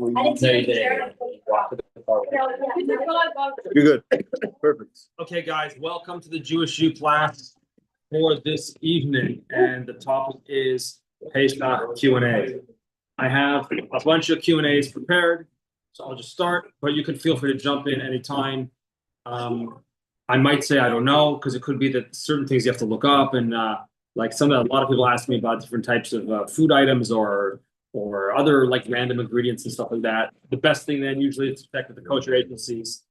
You're good. Perfect. Okay, guys, welcome to the Jewish U class for this evening, and the topic is Pesach Q&A. I have a bunch of Q&As prepared, so I'll just start, but you can feel free to jump in anytime. I might say I don't know, because it could be that certain things you have to look up, and like a lot of people ask me about different types of food items or other like random ingredients and stuff like that. The best thing then usually is to check with the kosher agencies,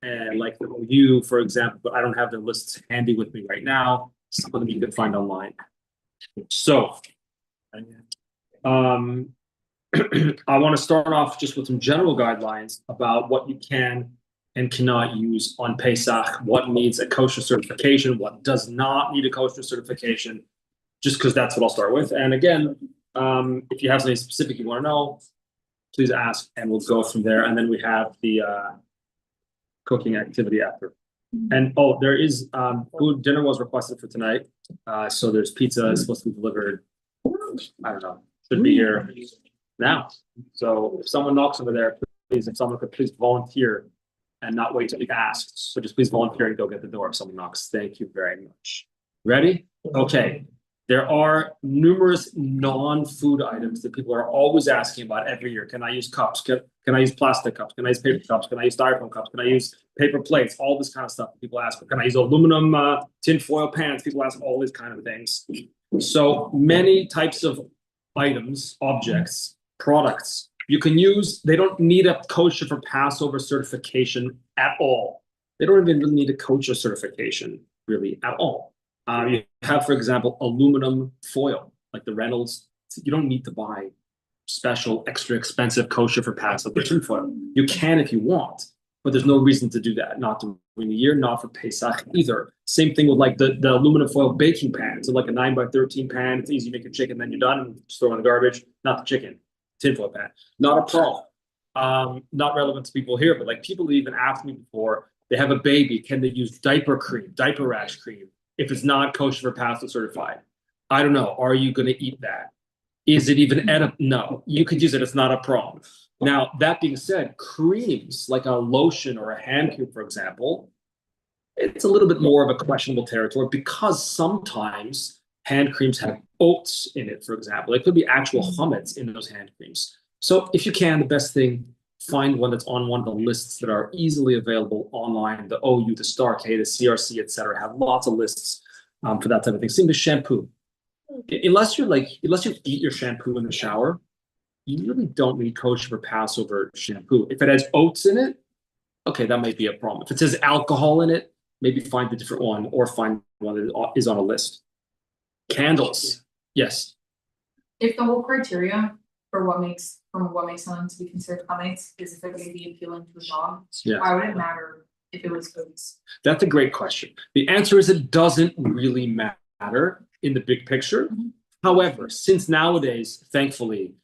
and like the OU, for example, but I don't have the lists handy with me right now. Some of them you can find online. So, I want to start off just with some general guidelines about what you can and cannot use on Pesach, what needs a kosher certification, what does not need a kosher certification, just because that's what I'll start with. And again, if you have something specific you want to know, please ask and we'll go from there. And then we have the cooking activity after. And there is food. Dinner was requested for tonight. So there's pizza is supposed to be delivered. I don't know. Should be here now. So if someone knocks over there, please, if someone could please volunteer and not wait to be asked. So just please volunteer and go get the door if someone knocks. Thank you very much. Ready? Okay. There are numerous non-food items that people are always asking about every year. Can I use cups? Can I use plastic cups? Can I use paper cups? Can I use styrofoam cups? Can I use paper plates? All this kind of stuff people ask. Can I use aluminum tin foil pans? People ask all these kind of things. So many types of items, objects, products you can use. They don't need a kosher for Passover certification at all. They don't even really need a kosher certification really at all. You have, for example, aluminum foil, like the Reynolds. You don't need to buy special, extra expensive kosher for Passover tin foil. You can if you want, but there's no reason to do that. Not during the year, not for Pesach either. Same thing with like the aluminum foil baking pan. So like a 9x13 pan, it's easy to make a chicken, then you're done and just throw in the garbage. Not the chicken, tin foil pan. Not a problem. Not relevant to people here, but like people even asked me before, they have a baby, can they use diaper cream, diaper rash cream? If it's not kosher for Passover certified? I don't know. Are you going to eat that? Is it even edible? No, you could use it. It's not a problem. Now, that being said, creams like a lotion or a hand cream, for example, it's a little bit more of a questionable territory because sometimes hand creams have oats in it, for example. It could be actual chametz in those hand creams. So if you can, the best thing, find one that's on one of the lists that are easily available online. The OU, the Star K, the CRC, etc. have lots of lists for that type of thing. Same with shampoo. Unless you eat your shampoo in the shower, you really don't need kosher for Passover shampoo. If it has oats in it, okay, that might be a problem. If it says alcohol in it, maybe find a different one or find one that is on a list. Candles, yes. If the whole criteria for what makes someone to be considered chametz is if they're going to be appealing to a dog, why would it matter if it was foods? That's a great question. The answer is it doesn't really matter in the big picture. Mm-hmm. However, since nowadays, thankfully,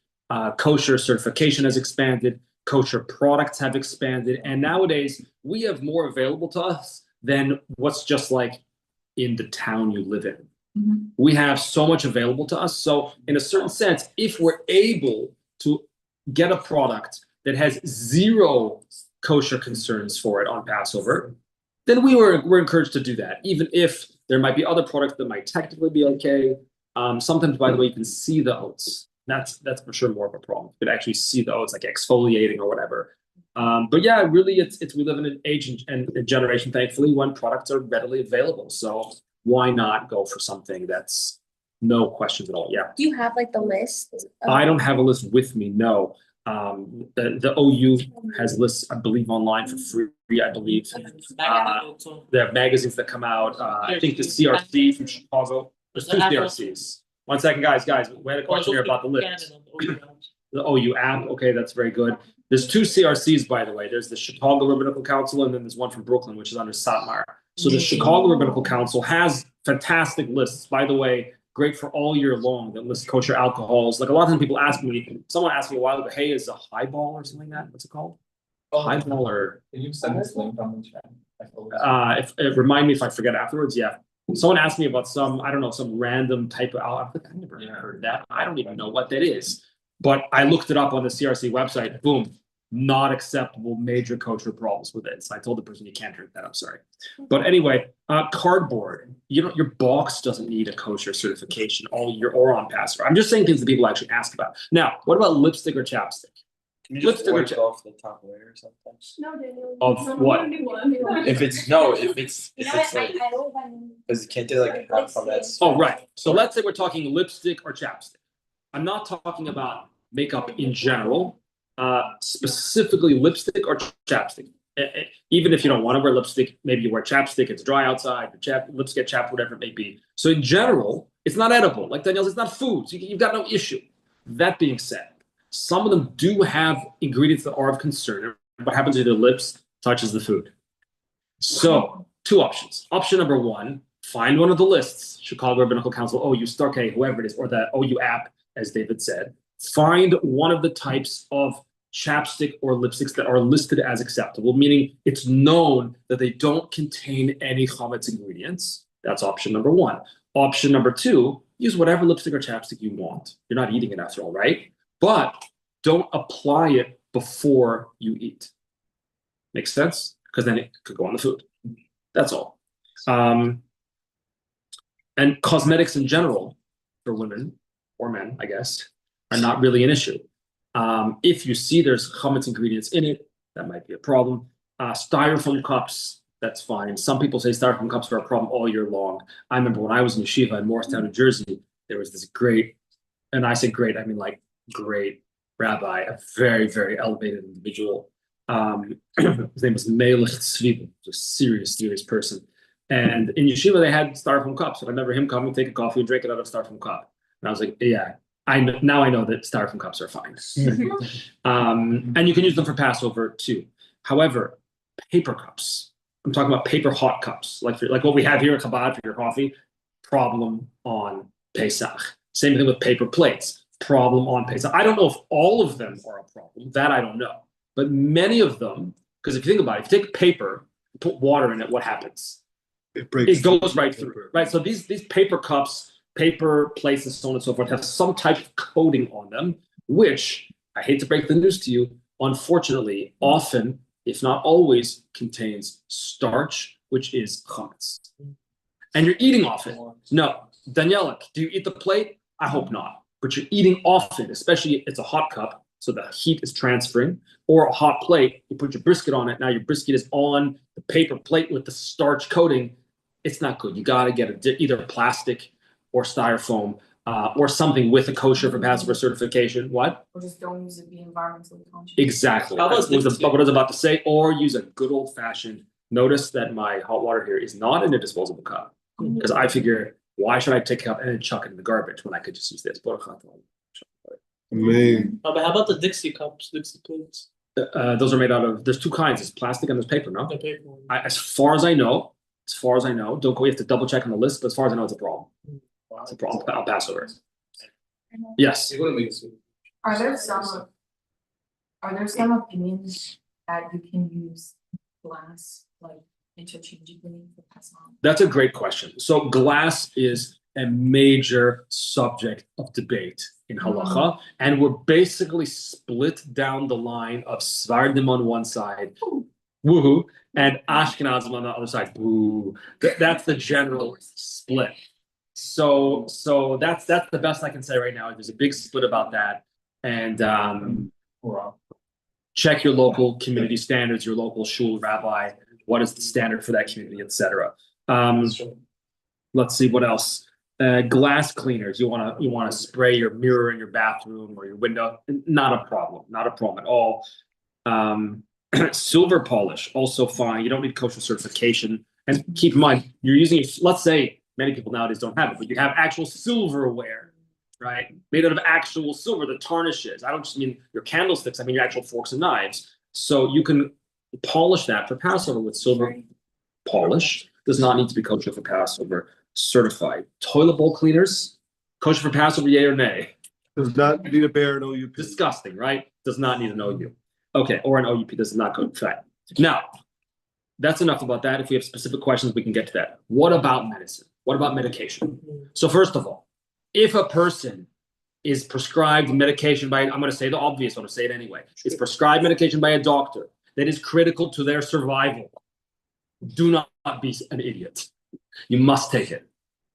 kosher certification has expanded, kosher products have expanded, and nowadays we have more available to us than what's just like in the town you live in. Mm-hmm. We have so much available to us. So in a certain sense, if we're able to get a product that has zero kosher concerns for it on Passover, then we're encouraged to do that, even if there might be other products that might technically be okay. Sometimes, by the way, you can see the oats. That's for sure more of a problem. You can actually see the oats like exfoliating or whatever. But yeah, really, it's we live in an age and a generation, thankfully, when products are readily available. So why not go for something that's no questions at all? Yeah. Do you have like the list? I don't have a list with me. No. The OU has lists, I believe, online for free. I believe they have magazines that come out. I think the CRC from Chicago. There's two CRCs. 1 second, guys. We had a question here about the list. The OU app. Okay, that's very good. There's two CRCs, by the way. There's the Chicago Rabbinical Council, and then there's one from Brooklyn, which is under Satmar. So the Chicago Rabbinical Council has fantastic lists, by the way, great for all year long, that list kosher alcohols. Like a lot of times people ask me, someone asked me a while ago, hey, is a highball or something like that? What's it called? Highball or... Can you send this link on the chat? If remind me if I forget afterwards, yeah. Someone asked me about some random type of alcohol. I've never heard that. I don't even know what that is. But I looked it up on the CRC website, boom, not acceptable, major kosher problems with it. So I told the person you can't drink that, I'm sorry. But anyway, cardboard, your box doesn't need a kosher certification all year or on Passover. I'm just saying things that people actually ask about. Now, what about lipstick or chapstick? Can you just Lipstick or wipe off the top layer sometimes? No, Daniel. Of what? If it's like, because can't they like have from that? Oh, right. So let's say we're talking lipstick or chapstick. I'm not talking about makeup in general, specifically lipstick or chapstick. Even if you don't want to wear lipstick, maybe you wear chapstick, it's dry outside, lips get chapped, whatever it may be. So in general, it's not edible. Like Danielle, it's not food. So you've got no issue. That being said, some of them do have ingredients that are of concern. What happens to the lips touches the food. So, two options. Option number one, find one of the lists, Chicago Rabbinical Council, OU, Starkey, whoever it is, or the OU app, as David said. Find one of the types of chapstick or lipsticks that are listed as acceptable, meaning it's known that they don't contain any chametz ingredients. That's option number one. Option number two, use whatever lipstick or chapstick you want. You're not eating it after all, right? But don't apply it before you eat. Makes sense? Because then it could go on the food. That's all. And cosmetics in general, for women or men, I guess, are not really an issue. If you see there's chametz ingredients in it, that might be a problem. Styrofoam cups, that's fine. Some people say styrofoam cups are a problem all year long. I remember when I was in yeshiva in Morristown, New Jersey, there was this great, and I say great, I mean like great rabbi, a very, very elevated individual. His name was Melech Tzvi, a serious, serious person. And in yeshiva, they had styrofoam cups. And I remember him coming, take a coffee, and drink it out of a styrofoam cup. And I was like, yeah, now I know that styrofoam cups are fine. And you can use them for Passover too. However, paper cups, I'm talking about paper hot cups, like what we have here at Chabad for your coffee, problem on Pesach. Same thing with paper plates, problem on Pesach. I don't know if all of them are a problem, that I don't know. But many of them, because if you think about it, if you take paper, put water in it, what happens? It breaks. It goes right through, right? So these paper cups, paper plates, and so on and so forth have some type of coating on them, which, I hate to break the news to you, unfortunately, often, if not always, contains starch, which is chametz. And you're eating off it. No. Daniela, do you eat the plate? I hope not. But you're eating off it, especially if it's a hot cup, so the heat is transferring, or a hot plate, you put your brisket on it, now your brisket is on the paper plate with the starch coating. It's not good. You got to get either plastic or styrofoam or something with a kosher for Passover certification. What? Or just don't use it, be environmentally conscious. Exactly. How about That's what I was about to say. Or use a good old fashioned. Notice that my hot water here is not in a disposable cup, because I figure, why should I take a cup and then chuck it in the garbage when I could just use this? Man. But how about the Dixie cups, Dixie plates? Those are made out of. There's two kinds. There's plastic and there's paper. No, The paper one. as far as I know, don't go. You have to double check on the list. But as far as I know, it's a problem. It's a problem. I'll pass over. Yes. Are there some opinions that you can use glass like interchangeably for Pesach? That's a great question. So glass is a major subject of debate in halacha, and we're basically split down the line of Svardim on one side, woohoo, and Ashkenazim on the other side, boo. That's the general split. So that's the best I can say right now. There's a big split about that, and check your local community standards, your local shul rabbi. What is the standard for that community, etc. Let's see what else. Glass cleaners. You want to spray your mirror in your bathroom or your window. Not a problem. Not a problem at all. Silver polish, also fine. You don't need kosher certification. And keep in mind, you're using, let's say, many people nowadays don't have it, but you have actual silverware, right? Made out of actual silver that tarnishes. I don't just mean your candlesticks, I mean your actual forks and knives. So you can polish that for Passover with silver polish. Does not need to be kosher for Passover certified. Toilet bowl cleaners, kosher for Passover, yay or nay? Does not need a bear, no OUP. Disgusting, right? Does not need an OU. Okay, or an OUP does not go fat. Now, that's enough about that. If we have specific questions, we can get to that. What about medicine? What about medication? So first of all, if a person is prescribed medication by, I'm going to say the obvious, I'm going to say it anyway. It's prescribed medication by a doctor that is critical to their survival. Do not be an idiot. You must take it.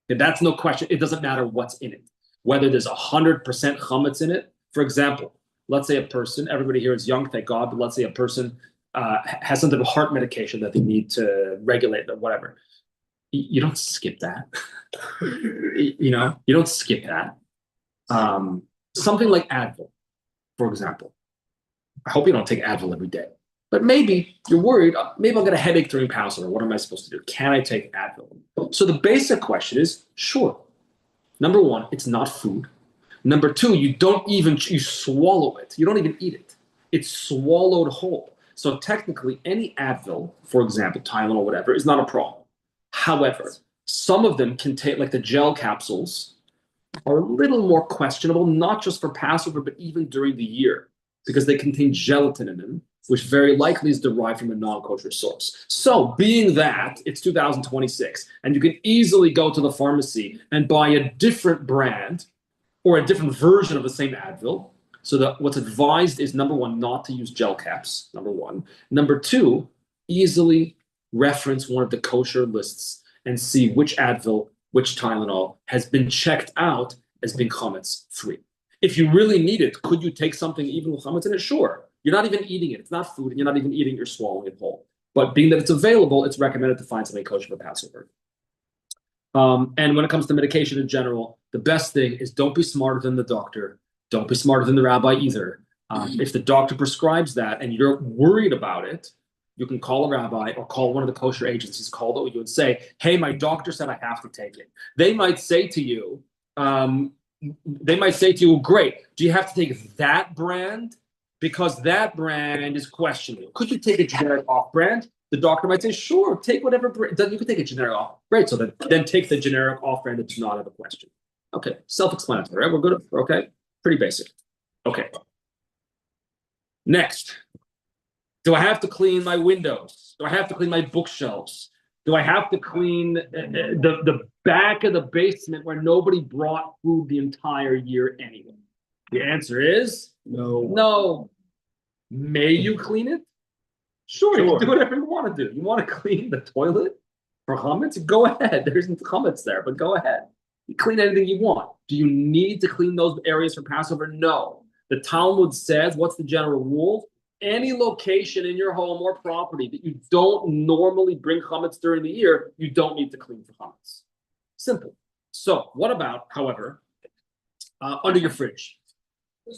That's no question. It doesn't matter what's in it. Whether there's 100% chametz in it. For example, let's say a person, everybody here is young, thank God, but let's say a person has some type of heart medication that they need to regulate or whatever. You don't skip that. You don't skip that. Something like Advil, for example. I hope you don't take Advil every day. But maybe you're worried, maybe I'll get a headache during Passover. What am I supposed to do? Can I take Advil? So the basic question is, sure. Number one, it's not food. Number two, you swallow it. You don't even eat it. It's swallowed whole. So technically, any Advil, for example, Tylenol or whatever, is not a problem. However, some of them can take, like the gel capsules, are a little more questionable, not just for Passover, but even during the year, because they contain gelatin in them, which very likely is derived from a non-kosher source. So being that it's 2026, and you can easily go to the pharmacy and buy a different brand or a different version of the same Advil, so that what's advised is, number one, not to use gel caps, number one. Number two, easily reference one of the kosher lists and see which Advil, which Tylenol has been checked out as being chametz free. If you really need it, could you take something even with chametz in it? Sure. You're not even eating it. It's not food, and you're not even eating it, you're swallowing it whole. But being that it's available, it's recommended to find something kosher for Passover. And when it comes to medication in general, the best thing is don't be smarter than the doctor. Don't be smarter than the rabbi either. If the doctor prescribes that and you're worried about it, you can call a rabbi or call one of the kosher agencies, call the OU and say, hey, my doctor said I have to take it. They might say to you, great, do you have to take that brand? Because that brand is questionable. Could you take a generic off-brand? The doctor might say, sure, take whatever brand. You can take a generic off. Great, so then take the generic off-brand that does not have a question. Okay, self-explanatory, right? We're good, okay? Pretty basic. Okay. Next. Do I have to clean my windows? Do I have to clean my bookshelves? Do I have to clean the back of the basement where nobody brought food the entire year anyway? The answer is no. May you clean it? Sure, you can do whatever you want to do. You want to clean the toilet for chametz? Go ahead. There's chametz there, but go ahead. You clean anything you want. Do you need to clean those areas for Passover? No. The Talmud says, what's the general rule? Any location in your home or property that you don't normally bring chametz during the year, you don't need to clean for chametz. Simple. So what about, however, under your fridge?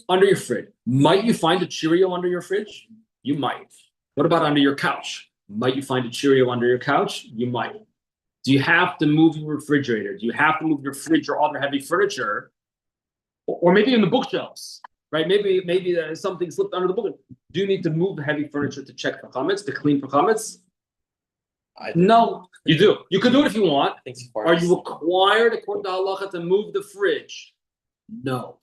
Under your fridge. Might you find a Cheerio under your fridge? You might. What about under your couch? Might you find a Cheerio under your couch? You might. Do you have to move your refrigerator? Do you have to move your fridge or other heavy furniture? Or maybe in the bookshelves, right? Maybe something slipped under the book. Do you need to move the heavy furniture to check for chametz, to clean for chametz? No, you do. You can do it if you want. Are you required, according to halacha, to move the fridge? No.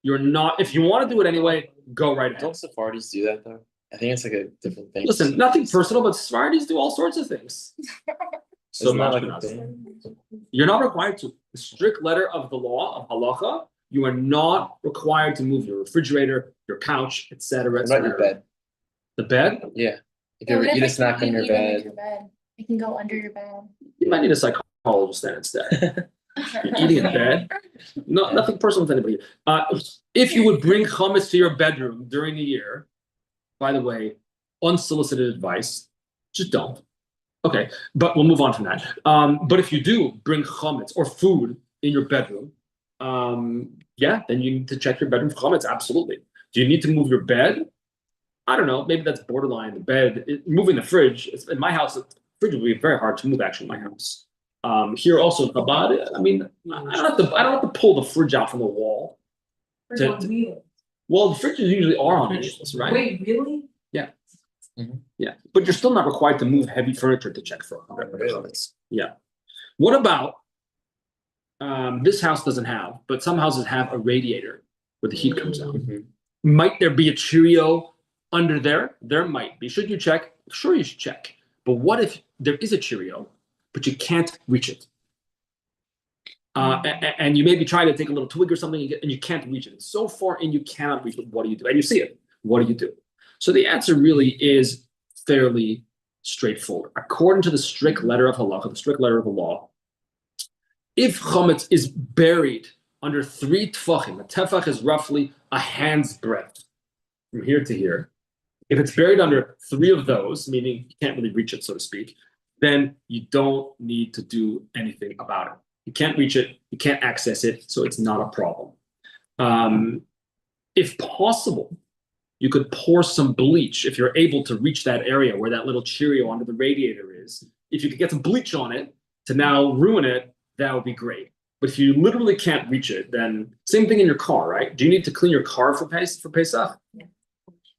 You're not. If you want to do it anyway, go right ahead. Don't Sephardi's do that though? I think it's like a different thing. Listen, nothing personal, but Sephardi's do all sorts of things. So Isn't that like a thing? You're not required to. The strict letter of the law of halacha, you are not required to move your refrigerator, your couch, etc. What about your bed? The bed? Yeah. If you ever eat a snack on your bed. It can go under your bed. You might need a psychologist then instead. You're eating in bed. No, nothing personal with anybody. If you would bring chametz to your bedroom during the year, by the way, unsolicited advice, just don't. Okay, but we'll move on from that. But if you do bring chametz or food in your bedroom, yeah, then you need to check your bedroom for chametz. Absolutely. Do you need to move your bed? I don't know. Maybe that's borderline. The bed, moving the fridge. In my house, the fridge would be very hard to move. Actually, in my house. Here also in Chabad, I mean, I don't have to pull the fridge out from the wall. Well, the fridges usually are on wheels, right? Wait, really? Yeah. Mhm. Yeah, but you're still not required to move heavy furniture to check for chametz. Yeah. What about this house doesn't have, but some houses have a radiator where the heat comes out. Mhm. Might there be a Cheerio under there? There might be. Should you check? Sure, you should check. But what if there is a Cheerio, but you can't reach it? And you maybe try to take a little twig or something and you can't reach it. It's so far in you cannot reach it. What do you do? And you see it. What do you do? So the answer really is fairly straightforward. According to the strict letter of halacha, the strict letter of the law, if chametz is buried under 3 tefachim, a tefach is roughly a hand's breadth from here to here. If it's buried under 3 of those, meaning you can't really reach it, so to speak, then you don't need to do anything about it. You can't reach it, you can't access it, so it's not a problem. If possible, you could pour some bleach if you're able to reach that area where that little Cheerio under the radiator is. If you could get some bleach on it to now ruin it, that would be great. But if you literally can't reach it, then same thing in your car, right? Do you need to clean your car for Pesach? Yeah.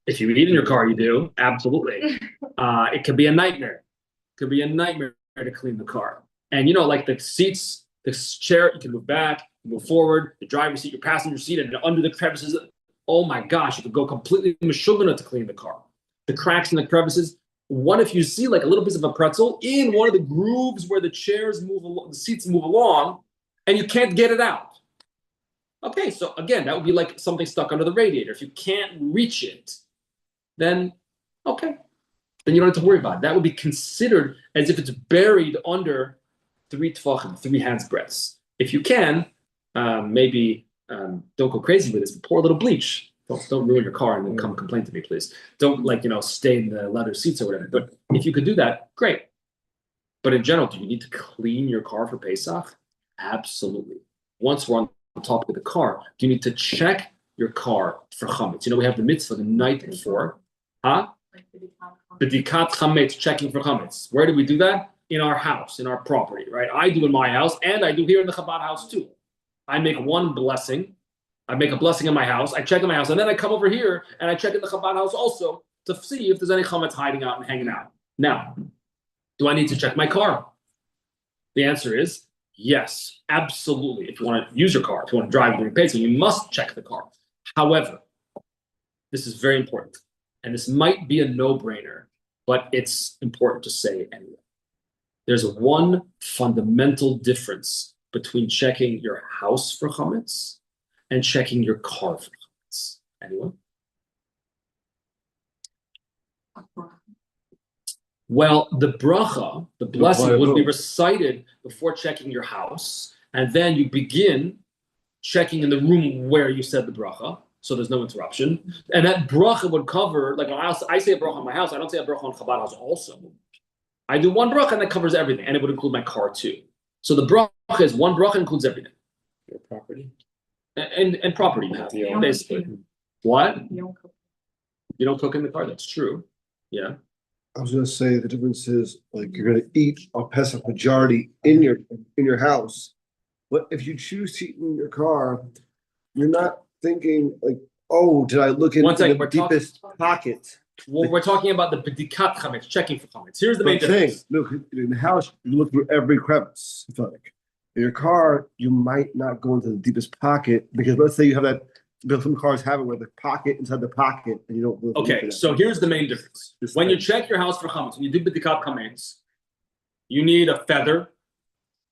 If you eat in your car, you do. Absolutely. It could be a nightmare. It could be a nightmare to clean the car. And like the seats, the chair, you can move back, move forward, the driver's seat, your passenger seat, and under the crevices. Oh my gosh, you could go completely meshugana to clean the car. The cracks in the crevices. What if you see like a little piece of a pretzel in one of the grooves where the chairs move along, the seats move along, and you can't get it out? Okay, so again, that would be like something stuck under the radiator. If you can't reach it, then okay, then you don't have to worry about it. That would be considered as if it's buried under 3 tefachim, 3 hands breadths. If you can, maybe don't go crazy with this, but pour a little bleach. Don't ruin your car and then come complain to me, please. Don't stain the leather seats or whatever. But if you could do that, great. But in general, do you need to clean your car for Pesach? Absolutely. Once we're on the topic of the car, do you need to check your car for chametz? We have the mitzvah the night before. B'dikat chametz, checking for chametz. Where do we do that? In our house, in our property, right? I do in my house, and I do here in the Chabad house too. I make one blessing. I make a blessing in my house. I check in my house, and then I come over here and I check in the Chabad house also to see if there's any chametz hiding out and hanging out. Now, do I need to check my car? The answer is yes, absolutely. If you want to use your car, if you want to drive during Pesach, you must check the car. However, this is very important, and this might be a no-brainer, but it's important to say anyway. There's one fundamental difference between checking your house for chametz and checking your car for chametz. Anyone? Well, the bracha, the blessing, would be recited before checking your house, and then you begin checking in the room where you said the bracha, so there's no interruption. And that bracha would cover, like I say a bracha on my house, I don't say a bracha on Chabad house also. I do one bracha and that covers everything, and it would include my car too. So the bracha is one bracha includes everything. Your property. And property, basically. What? You don't cook in the car, that's true. Yeah. I was gonna say the difference is like you're gonna eat a Pesach majority in your house. But if you choose to eat in your car, you're not thinking like, oh, did I look in the deepest pocket? Well, we're talking about the b'dikat chametz, checking for chametz. Here's the main difference. Look, in the house, you look through every crevice. I feel like in your car, you might not go into the deepest pocket because let's say you have that. Some cars have it where the pocket inside the pocket, and you don't. Really okay, so here's the main difference. When you check your house for chametz, when you do b'dikat chametz, you need a feather,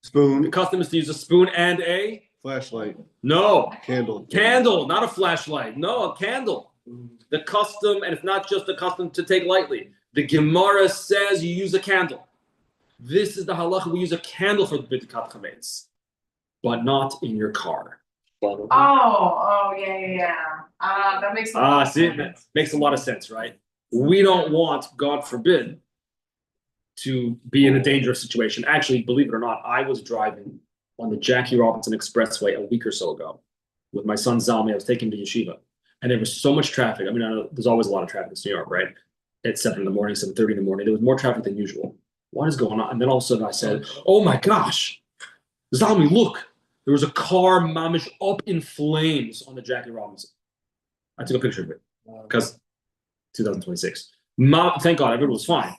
spoon. The custom is to use a spoon and a flashlight. No. Candle, not a flashlight. No, a candle. The custom, and it's not just the custom to take lightly. The Gemara says you use a candle. This is the halacha. We use a candle for the b'dikat chametz, but not in your car. Yeah. That makes a lot of sense. That makes a lot of sense, right? We don't want, God forbid, to be in a dangerous situation. Actually, believe it or not, I was driving on the Jackie Robinson Expressway a week or so ago with my son Zalmi. I was taking him to yeshiva, and there was so much traffic. I mean, I know there's always a lot of traffic in New York, right? At 7 in the morning, 7:30 in the morning, there was more traffic than usual. What is going on? And then all of a sudden I said, oh my gosh, Zalmi, look. There was a car mamish up in flames on the Jackie Robinson. I took a picture of it because 2026. Thank God, everyone was fine.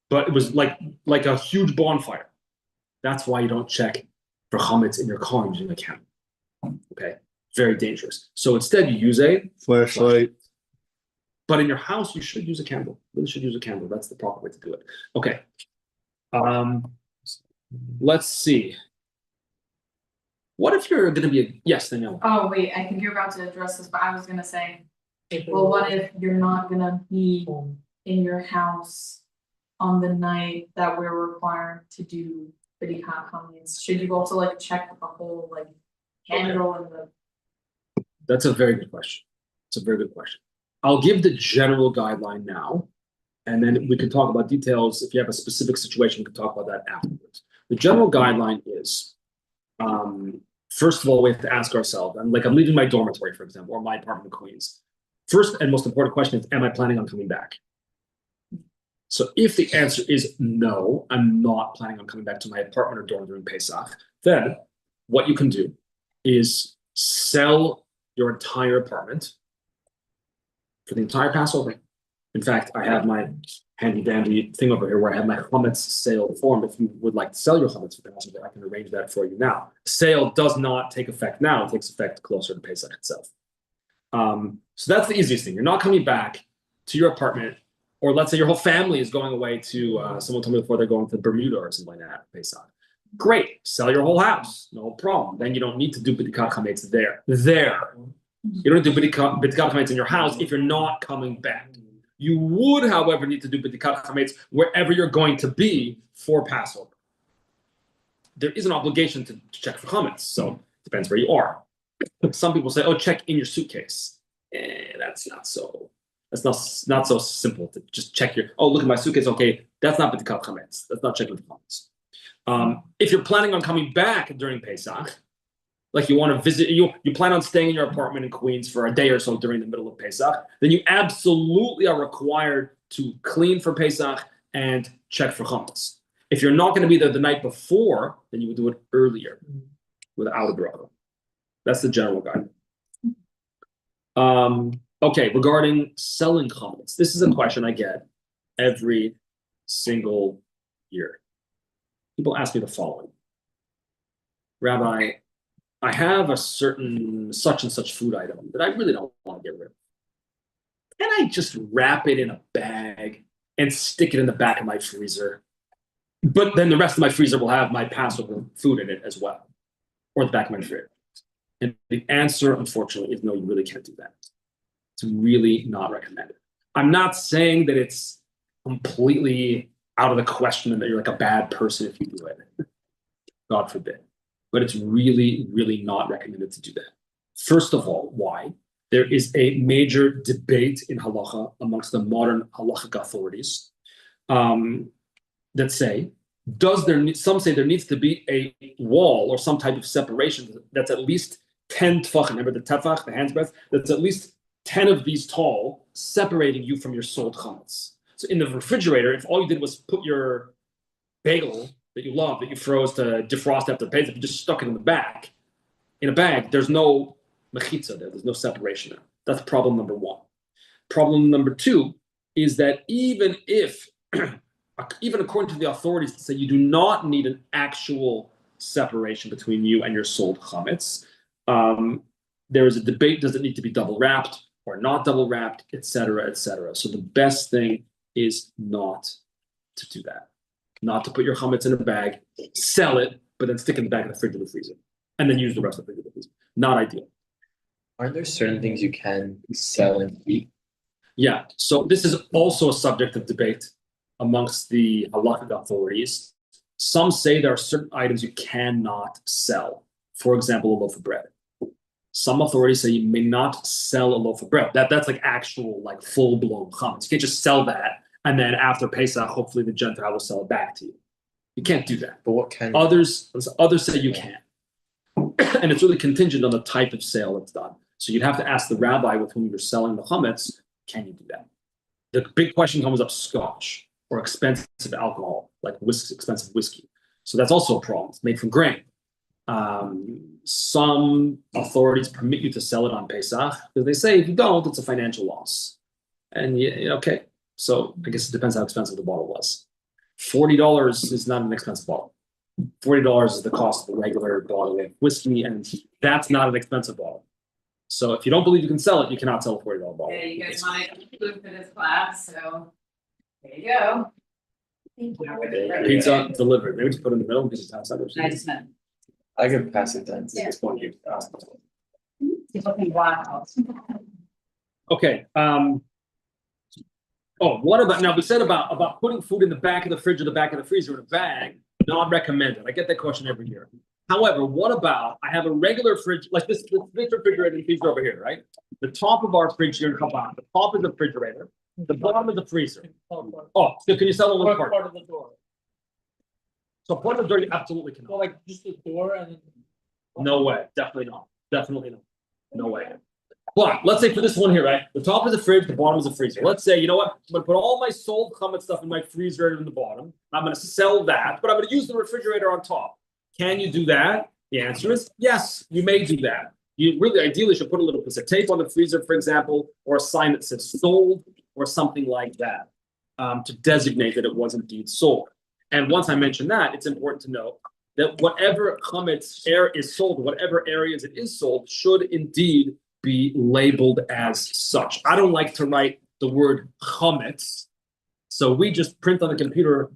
But it was like a huge bonfire. That's why you don't check for chametz in your car using a candle. Okay, very dangerous. So instead, you use a flashlight. But in your house, you should use a candle. You really should use a candle. That's the proper way to do it. Okay. Let's see. What if you're gonna be, yes, Danielle? Oh, wait, I think you're about to address this, but I was gonna say, well, what if you're not gonna be in your house on the night that we're required to do Biddy comments? Should you also like check the whole like handle and the? That's a very good question. It's a very good question. I'll give the general guideline now, and then we can talk about details. If you have a specific situation, we can talk about that afterwards. The general guideline is, first of all, we have to ask ourselves, I'm leaving my dormitory, for example, or my apartment in Queens. First and most important question is, am I planning on coming back? So if the answer is no, I'm not planning on coming back to my apartment or dorm during Pesach, then what you can do is sell your entire apartment for the entire Passover. In fact, I have my handy dandy thing over here where I have my chametz sale form. If you would like to sell your chametz for Passover, I can arrange that for you now. Sale does not take effect now; it takes effect closer to Pesach itself. So that's the easiest thing. You're not coming back to your apartment, or let's say your whole family is going away to. Someone told me before they're going to Bermuda or something like that. Pesach. Great, sell your whole house, no problem. Then you don't need to do b'dikat chametz there. You don't do b'dikat chametz in your house if you're not coming back. You would, however, need to do b'dikat chametz wherever you're going to be for Passover. There is an obligation to check for chametz, so it depends where you are. Some people say, "Oh, check in your suitcase." That's not so simple to just check your. Oh, look at my suitcase. Okay, that's not b'dikat chametz. That's not checking for chametz. If you're planning on coming back during Pesach, like you want to visit, you plan on staying in your apartment in Queens for a day or so during the middle of Pesach, then you absolutely are required to clean for Pesach and check for chametz. If you're not going to be there the night before, then you would do it earlier without a bracha. That's the general guide. Okay, regarding selling chametz, this is a question I get every single year. People ask me the following: Rabbi, I have a certain such and such food item that I really don't want to get rid of. Can I just wrap it in a bag and stick it in the back of my freezer? But then the rest of my freezer will have my Passover food in it as well, or the back of my refrigerator. And the answer, unfortunately, is no, you really can't do that. It's really not recommended. I'm not saying that it's completely out of the question and that you're like a bad person if you do it. God forbid. But it's really, really not recommended to do that. First of all, why? There is a major debate in halacha amongst the modern halachic authorities that say, some say there needs to be a wall or some type of separation that's at least 10 tefachim. Remember the tefach, the hand's breadth? That's at least 10 of these tall, separating you from your sold chametz. So in the refrigerator, if all you did was put your bagel that you love, that you froze to defrost after Pesach, you just stuck it in the back, in a bag, there's no mechitza there, there's no separation there. That's problem number one. Problem number two is that even according to the authorities that say you do not need an actual separation between you and your sold chametz, there is a debate, does it need to be double wrapped or not double wrapped, etc., etc. So the best thing is not to do that. Not to put your chametz in a bag, sell it, but then stick it in the back of the fridge or the freezer, and then use the rest of the fridge or the freezer. Not ideal. Aren't there certain things you can sell and eat? Yeah, so this is also a subject of debate amongst the halachic authorities. Some say there are certain items you cannot sell. For example, a loaf of bread. Some authorities say you may not sell a loaf of bread. That's like actual, like full-blown chametz. You can't just sell that, and then after Pesach, hopefully the Gentile will sell it back to you. You can't do that. But what can others say you can. And it's really contingent on the type of sale that's done. So you'd have to ask the rabbi with whom you're selling the chametz, can you do that? The big question comes up: scotch or expensive alcohol, like expensive whiskey. So that's also a problem. It's made from grain. Some authorities permit you to sell it on Pesach because they say if you don't, it's a financial loss. And okay, so I guess it depends how expensive the bottle was. $40 is not an expensive bottle. $40 is the cost of a regular bottle of whiskey, and that's not an expensive bottle. So if you don't believe you can sell it, you cannot sell a $40 bottle. Yeah, you guys might include for this class, so there you go. Thank you. Pizza delivered. Maybe just put it in the middle because it's outside. I just meant. I could pass it down. Yeah. This one you asked. Okay, oh, what about, now we said about putting food in the back of the fridge or the back of the freezer in a bag, not recommended. I get that question every year. However, what about, I have a regular fridge, like this refrigerator and freezer over here, right? The top of our fridge here in Kabah, the top is the refrigerator, the bottom is the freezer. Oh, so can you sell one part? Part of the door. So part of the door, you absolutely So cannot. like just the door and then. No way, definitely not, definitely not, no way. But let's say for this one here, right? The top is the fridge, the bottom is the freezer. Let's say, you know what? I'm gonna put all my sold chametz stuff in my freezer in the bottom. I'm gonna sell that, but I'm gonna use the refrigerator on top. Can you do that? The answer is yes, you may do that. You really ideally should put a little piece of tape on the freezer, for example, or a sign that says sold or something like that, to designate that it was indeed sold. And once I mention that, it's important to note that whatever chametz is sold, whatever areas it is sold, should indeed be labeled as such. I don't like to write the word chametz, so we just print on the computer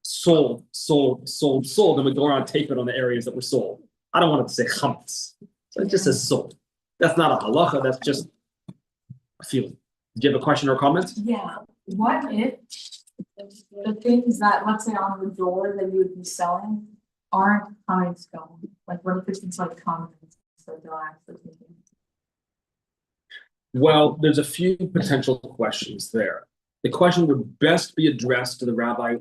sold, sold, sold, sold, and we go around and tape it on the areas that were sold. I don't want it to say chametz, so it just says sold. That's not a halacha, that's just a feeling. Do you have a question or comment? Yeah, what if the things that, let's say on the door that you would be selling aren't chametz going? Like what if it's like condiments that they're actually taking? Well, there's a few potential questions there. The question would best be addressed to the rabbi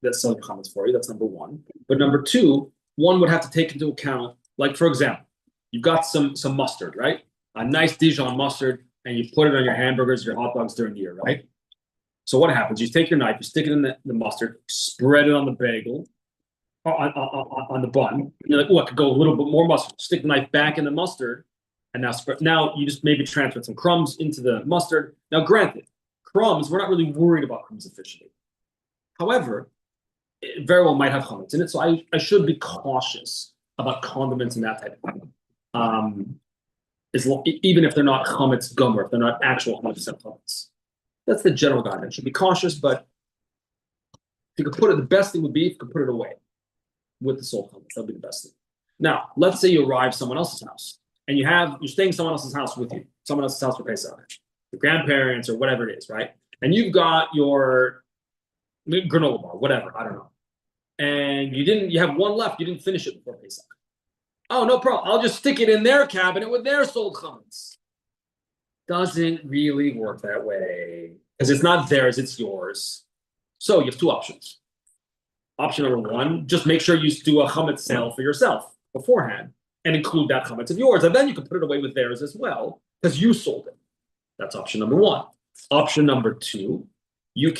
that's selling chametz for you. That's number one. But number two, one would have to take into account, like for example, you've got some mustard, right? A nice Dijon mustard, and you put it on your hamburgers, your hot dogs during the year, right? So what happens? You take your knife, you stick it in the mustard, spread it on the bagel, on the bun. And you're like, oh, I could go a little bit more mustard. Stick the knife back in the mustard, and now spread. Now you just maybe transfer some crumbs into the mustard. Now, granted, crumbs, we're not really worried about crumbs officially. However, it very well might have chametz in it, so I should be cautious about condiments and that type of thing. Even if they're not chametz gomer, if they're not actual 100% chametz. That's the general guidance. Should be cautious, but if you could put it, the best thing would be if you could put it away with the soul chametz. That'd be the best thing. Now, let's say you arrive someone else's house and you're staying someone else's house with you, someone else's house for Pesach, your grandparents or whatever it is, right? And you've got your granola bar, whatever, I don't know. And you have one left, you didn't finish it before Pesach. Oh, no problem. I'll just stick it in their cabinet with their sold chametz. Doesn't really work that way because it's not theirs, it's yours. So you have two options. Option number one, just make sure you do a chametz sale for yourself beforehand and include that chametz of yours, and then you can put it away with theirs as well because you sold it. That's option number one. Option number two, they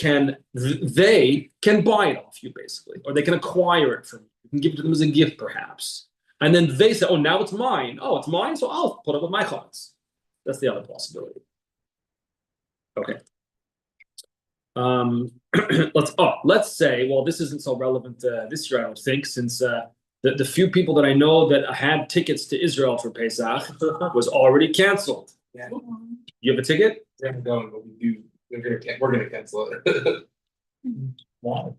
can buy it off you basically, or they can acquire it from you. You can give it to them as a gift perhaps. And then they say, oh, now it's mine. Oh, it's mine, so I'll put it with my chametz. That's the other possibility. Okay. Let's say, well, this isn't so relevant this year, I don't think, since the few people that I know that had tickets to Israel for Pesach was already canceled. Yeah. You have a ticket? Yeah, I'm going, but we're gonna cancel it. Why?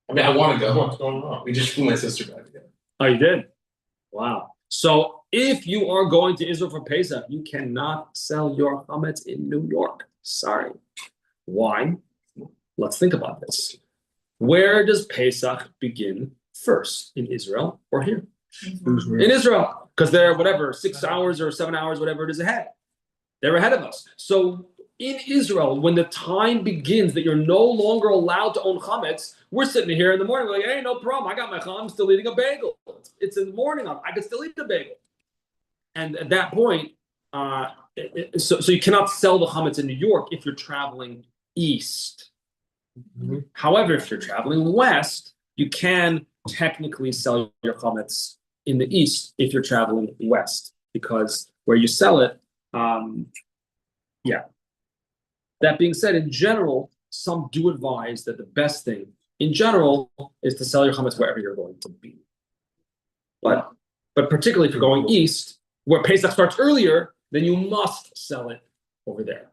I mean, I wanna go. What's going on? We just flew my sister back again. Oh, you did? Wow. So if you are going to Israel for Pesach, you cannot sell your chametz in New York. Sorry. Why? Let's think about this. Where does Pesach begin first? In Israel or here? In Israel. Because they're 6 hours or 7 hours, whatever it is ahead. They're ahead of us. So in Israel, when the time begins that you're no longer allowed to own chametz, we're sitting here in the morning, we're like, hey, no problem. I got my chametz, I'm still eating a bagel. It's in the morning, I can still eat the bagel. And at that point, so you cannot sell the chametz in New York if you're traveling east. Mm-hmm. However, if you're traveling west, you can technically sell your chametz in the east if you're traveling west, because where you sell it, yeah. That being said, in general, some do advise that the best thing, in general, is to sell your chametz wherever you're going to be. But particularly if you're going east, where Pesach starts earlier, then you must sell it over there.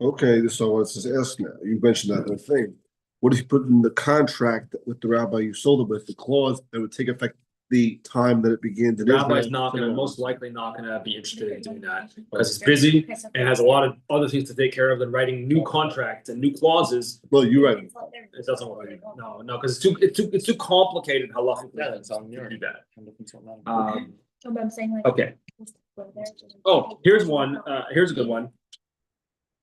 Okay, so let's just ask now. You mentioned that other thing. What if you put in the contract with the rabbi you sold it with, the clause that would take effect the time that it begins. It is Rabbi's nice not to gonna, know. most likely not gonna be interested in doing that, because it's busy and has a lot of other things to take care of than writing new contracts and new clauses. No, you're right. It doesn't work. No, because it's too complicated halachically. Yeah, that's on to your. do that. I'm looking for mine. But I'm saying like. Okay. Oh, here's one, here's a good one.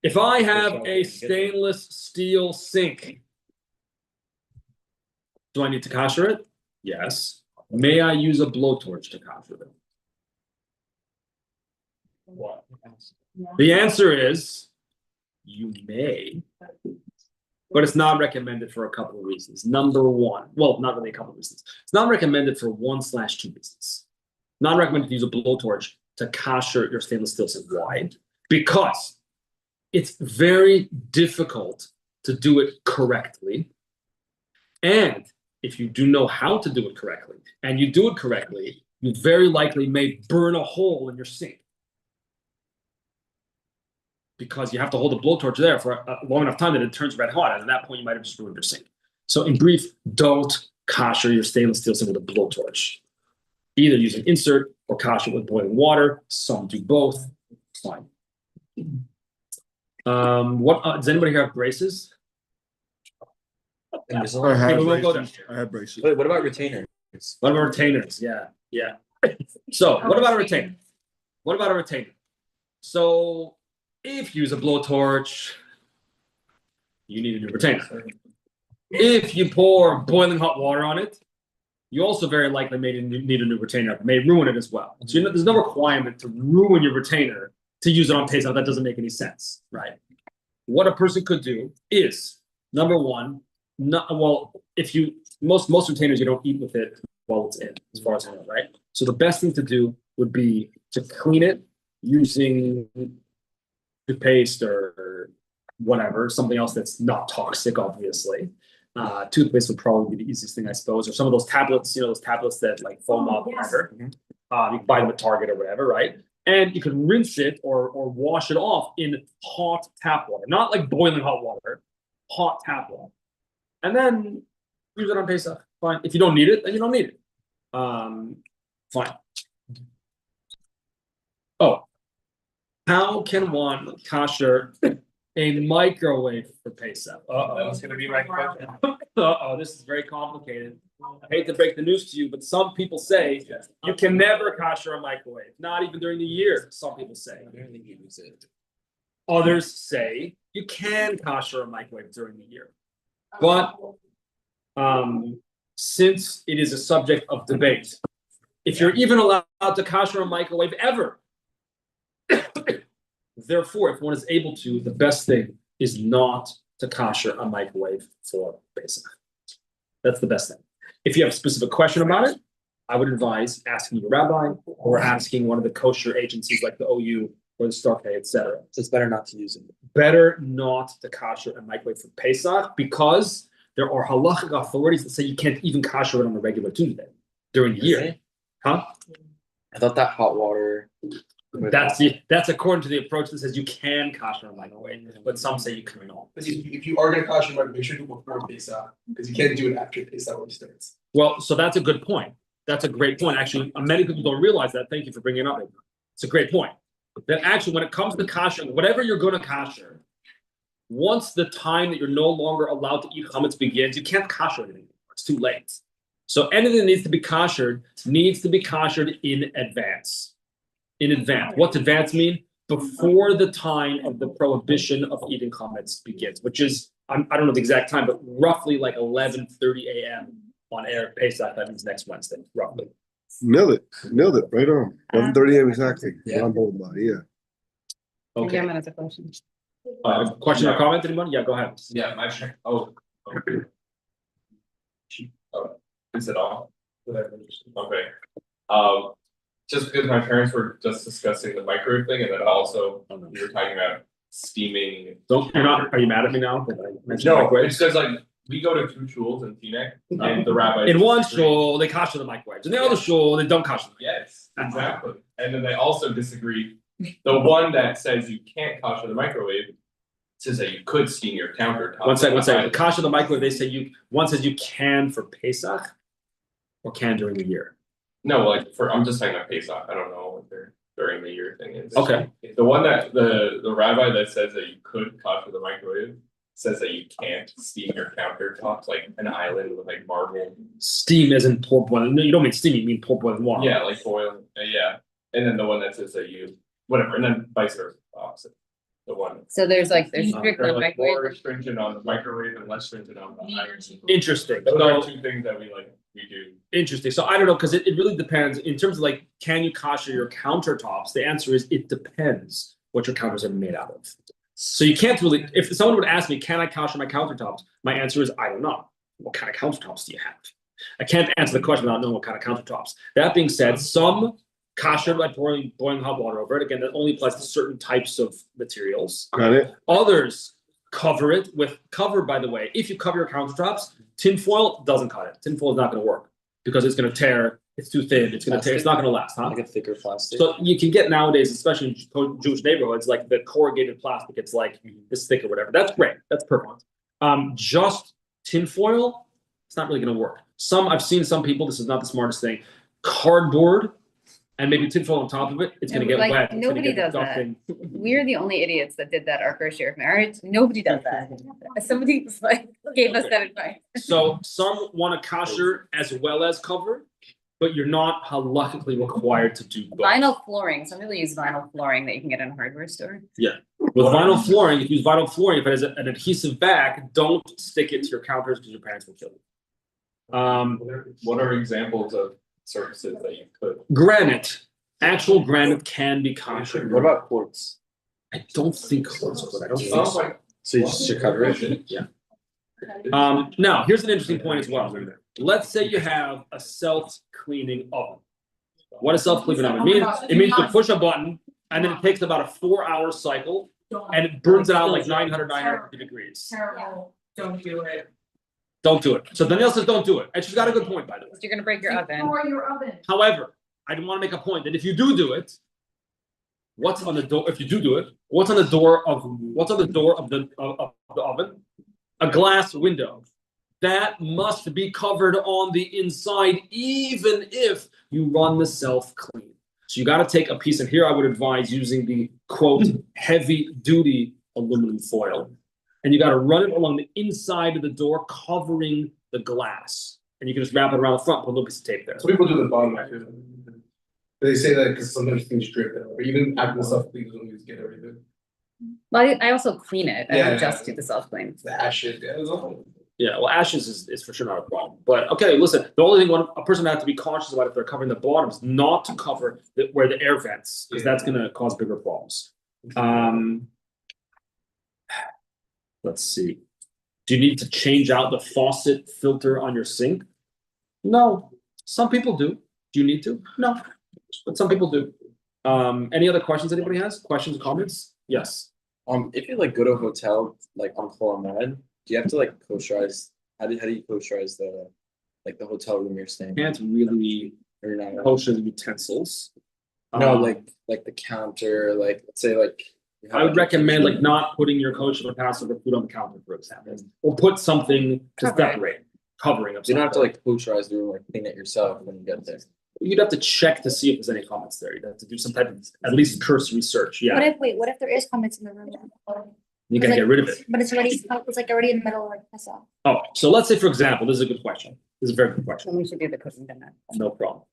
If I have a stainless steel sink, do I need to kosher it? Yes. May I use a blowtorch to kosher it? What? The answer is you may, but it's not recommended for a couple of reasons. Number one, well, not really a couple of reasons. It's not recommended for 1/2 reasons. Not recommended to use a blowtorch to kosher your stainless steel sink. Why? Because it's very difficult to do it correctly. And if you do know how to do it correctly, and you do it correctly, you very likely may burn a hole in your sink. Because you have to hold the blowtorch there for a long enough time that it turns red hot, and at that point you might have just ruined your sink. So in brief, don't kosher your stainless steel sink with a blowtorch. Either use an insert or kosher with boiling water. Some do both. It's fine. What does anybody here have braces? I Okay, have we won't go braces. I have braces. Wait, what about retainers? What about retainers? Yeah. So what about a retainer? What about a retainer? So if you use a blowtorch, you need a new retainer. If you pour boiling hot water on it, you also very likely need a new retainer. It may ruin it as well. So there's no requirement to ruin your retainer to use it on Pesach. That doesn't make any sense, right? What a person could do is, number one, if you most retainers you don't eat with it while it's in, as far as I know, right? So the best thing to do would be to clean it using toothpaste or whatever, something else that's not toxic, obviously. Toothpaste would probably be the easiest thing, I suppose, or some of those tablets, those tablets that like foam up, whatever. You can buy them at Target or whatever, right? And you can rinse it or wash it off in hot tap water, not like boiling hot water, hot tap water. And then use it on Pesach. Fine. If you don't need it, then you don't need it. Fine. Oh, how can one kosher a microwave for Pesach? That was gonna be my question. This is very complicated. I hate to break the news to you, but some people say you can never kosher a microwave, not even during the year. Some people say. Others say you can kosher a microwave during the year. But since it is a subject of debate, if you're even allowed to kosher a microwave ever, therefore, if one is able to, the best thing is not to kosher a microwave for Pesach. That's the best thing. If you have a specific question about it, I would advise asking your rabbi or asking one of the kosher agencies like the OU or the Starkey, etc. So it's better not to use it. Better not to kosher a microwave for Pesach because there are halachic authorities that say you can't even kosher it on a regular Tuesday during the year. Huh? I thought that hot water. That's according to the approach that says you can kosher a microwave, but some say you cannot. If you are gonna kosher, you might make sure to do it before Pesach, because you can't do it after Pesach when it starts. Well, so that's a good point. That's a great point. Actually, many people don't realize that. Thank you for bringing it up. It's a great point. That actually, when it comes to kosher, whatever you're going to kosher, once the time that you're no longer allowed to eat chametz begins, you can't kosher it anymore. It's too late. So anything that needs to be koshered in advance. In advance. What's advance mean? Before the time of the prohibition of eating chametz begins, which is, I don't know the exact time, but roughly like 11:30 a.m. on Erev Pesach. That means next Wednesday, roughly. Nailed it, right on. 11:30 a.m. exactly. Yeah. I'm holding by, yeah. Okay. Yeah, that's a question. Question or comment, anyone? Yeah, go ahead. Yeah, my check. Oh. Is it on? Okay. Just because my parents were just discussing the microwave thing, and then also we were talking about steaming. Are you mad at me now? That I mentioned No, microwave? it's because like we go to 2 shuls in Teaneck, and the rabbi. In one shul, they kosher the microwaves. In the other shul, they don't kosher them. Yes, exactly. And then they also disagree. The one that says you can't kosher the microwave says that you could steam your countertop. One second. Kosher the microwave, they say one says you can for Pesach or can during the year. No, like I'm just saying a Pesach, I don't know what their during the year thing is. Okay. The one that the rabbi that says that you could kosher the microwave says that you can't steam your countertops like an island with like marble. Steam isn't pour boiling. No, you don't mean steam, you mean pour boiling water. Yeah, like boil, yeah, and then the one that says that you, whatever, and then vice versa, opposite. The one. So there's strict They're on like more microwave. stringent on the microwave and less stringent on the island. Interesting. Those are So two things that we do. interesting. So I don't know, because it really depends in terms of like, can you kosher your countertops? The answer is it depends what your counters are made out of. So you can't really, if someone would ask me, can I kosher my countertops? My answer is I don't know. What kind of countertops do you have? I can't answer the question without knowing what kind of countertops. That being said, some kosher by boiling hot water over it. Again, that only applies to certain types of materials. Got it? Others cover it with cover, by the way. If you cover your countertops, tinfoil doesn't cut it. Tinfoil is not going to work because it's going to tear. It's too thin. It's going to tear. It's not going to last, huh? Like a thicker plastic. So you can get nowadays, especially in Jewish neighborhoods, like the corrugated plastic. It's like this thick or whatever. That's great. That's perfect. Just tinfoil, it's not really going to work. I've seen some people. This is not the smartest thing. Cardboard and maybe tinfoil on top of it. It's going to get Like, wet. It's gonna nobody get does that. disgusting. We're the only idiots that did that our first year of marriage. Nobody does that. Somebody just like gave us that advice. So some want to kosher as well as cover, but you're not halakhically required to do both. Vinyl flooring. Some people use vinyl flooring that you can get in a hardware store. With vinyl flooring, if you use vinyl flooring, if it has an adhesive back, don't stick it to your counters because your parents will kill you. What are examples of surfaces that you could? Granite, actual granite can be kosher. What about quartz? I don't think quartz would. I don't think Oh, so. my- So you just should cover it? Yeah. Now here's an interesting point as well. Let's say you have a self-cleaning oven. What does self-cleaning oven mean? It means you push a button and then it takes about a 4-hour cycle and it burns it out like 950 degrees. Terrible, don't do it. Don't do it. So Danielle says don't do it. And she's got a good point, by the way. You're gonna break your oven. Or your oven. However, I want to make a point that if you do it, what's on the door? If you do it, what's on the door of the oven? A glass window. That must be covered on the inside, even if you run the self-clean. So you got to take a piece, and here I would advise using the quote heavy-duty aluminum foil, and you got to run it along the inside of the door, covering the glass. And you can just wrap it around the front, put a little piece of tape there. Some people do the bottom too. They say that because sometimes things drip, or even after the self clean, don't use get everything. Well, I also clean it. I Yeah. don't just do the self clean. The ashes, yeah, it's all. Yeah, well, ashes is for sure not a problem. But okay, listen, the only thing a person has to be cautious about if they're covering the bottom is not to cover where the air vents, because that's going to cause bigger problems. Let's see. Do you need to change out the faucet filter on your sink? No. Some people do. Do you need to? No. But some people do. Any other questions anybody has? Questions, comments? Yes. If you like go to a hotel like on Chol Hamoed, do you have to like kosherize? How do you kosherize the hotel room you're staying in? Can't really Or not? kosher the utensils. No, like the counter, like let's say like. you have, I would like, a recommend kitchen. like not putting your kosher or Passover food on the counter, for example, or put something to Cover it. separate, covering of You don't have to something. like kosherize the room or clean it yourself when you get there. You'd have to check to see if there's any comments there. You'd have to do some type of at least cursory search. What Yeah, what if there is comments in the room? you gotta get rid of it. But it's like already in the middle of like Pesach. Oh, so let's say, for example, this is a good question. This is a very good question. Then we should do the cooking dinner. No problem.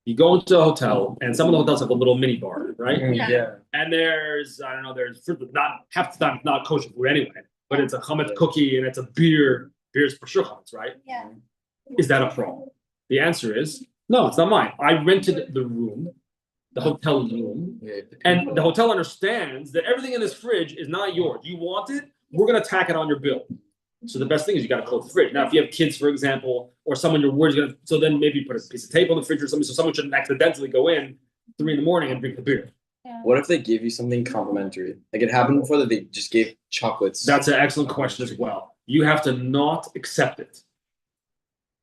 You go into a hotel, and some of the hotels have a little mini bar, right? Yeah. And there's, I don't know, there's not half the time it's not kosher food anyway, but it's a chametz cookie and it's a beer. Beer's for sure chametz, right? Yeah. Is that a problem? The answer is no, it's not mine. I rented the room, the hotel room, Yeah, and the hotel understands that everything in this fridge is not yours. You want it, we're gonna tack it on your bill. So the best thing is you gotta close the fridge. Now, if you have kids, for example, or someone you're worried is gonna, so then maybe put a piece of tape on the fridge or something, so someone shouldn't accidentally go in 3 in the morning and drink the beer. What if they give you something complimentary? Like it happened before that they just gave chocolates. That's an excellent question as well. You have to not accept it.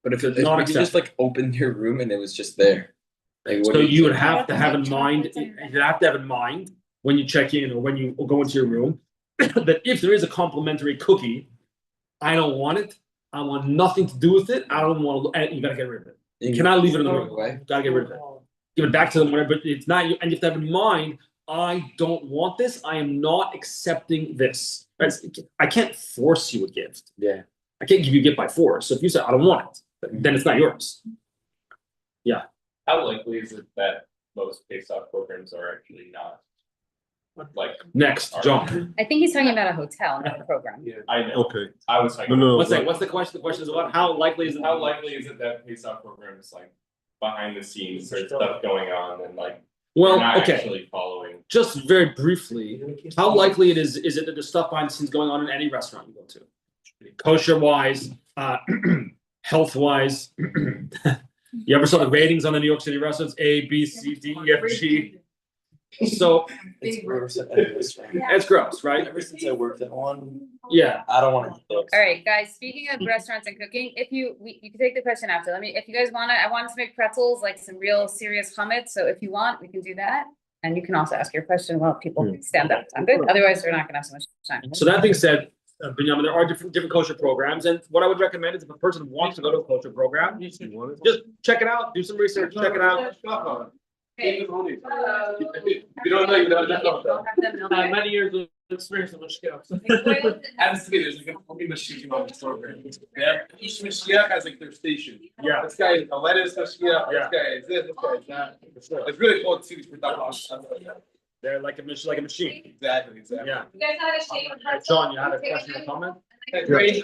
But if It's you not just like opened your room and it was just there. Like what So do you would do? have to have in mind, you have to have in mind when you check in or when you go into your room, that if there is a complimentary cookie, I don't want it. I want nothing to do with it. I don't want to, you gotta get rid of it. You cannot leave it in the room. Away. Gotta get rid of it. Give it back to them, whatever, but it's not you, and you have to have in mind, I don't want this, I am not accepting this. I can't force you a gift. Yeah. I can't give you a gift by force. So if you say, I don't want it, then it's not yours. How likely is it that most Pesach programs are actually not? Like, Next, John. I think he's talking about a hotel, not a program. I know, Okay, I was talking. no, no. What's that? What's the question? The question is what? How likely is it? How likely is it that Pesach programs like behind the scenes, there's stuff going on and like they're Well, not okay, actually following? just very briefly, how likely is it that there's stuff behind the scenes going on in any restaurant you go to? Kosher wise, health wise. You ever saw the ratings on the New York City restaurants? A, B, C, D, E, F, G. So Big it's gross, right? Ever since I worked at one, Yeah. I don't wanna eat those. All right, guys, speaking of restaurants and cooking, if you can take the question after. If you guys wanna, I wanted to make pretzels, like some real serious hummus. So if you want, we can do that. And you can also ask your question while people stand up. I'm good. Otherwise, we're not gonna have so much time. So that being said, Binyamin, there are different kosher programs, and what I would recommend is if a person wants to go to a kosher program, just check it out, do some research, check it out. You don't know, you don't know. Many years of experience in Mashkiach. Happens to be, there's like a Holy Mashiach on this program. Yeah, each Mashiach has like their station. Yeah. This guy is a lettuce Mashiach, Yeah. this guy is this guy is that. It's really cool to see these production. They're like a machine. Exactly. Yeah. You guys had a shape of pretzel. John, you had a question or comment? Great.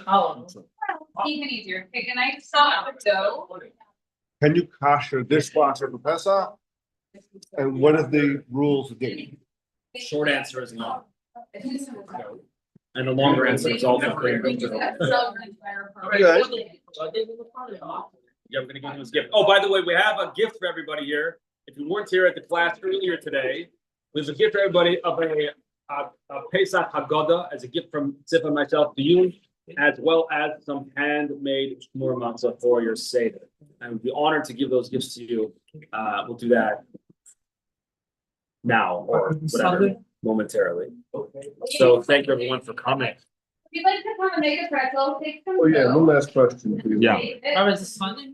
Even easier. Pick a nice soft dough. Can you kosher dishwasher for Pesach? And what are the rules of doing? Short answer is no. And the longer answer is also clear. Yeah, we're gonna give you this gift. Oh, by the way, we have a gift for everybody here. If you weren't here at the class earlier today, there's a gift for everybody of a Pesach Haggadah as a gift from Tzip and myself to you, as well as some handmade shmur matzah for your Seder. I would be honored to give those gifts to you. We'll do that now or whatever, momentarily. So thank you everyone for coming. If you'd like to come and make a pretzel, take some. Oh, yeah, dough. one last question, please. Yeah. How is this Sunday?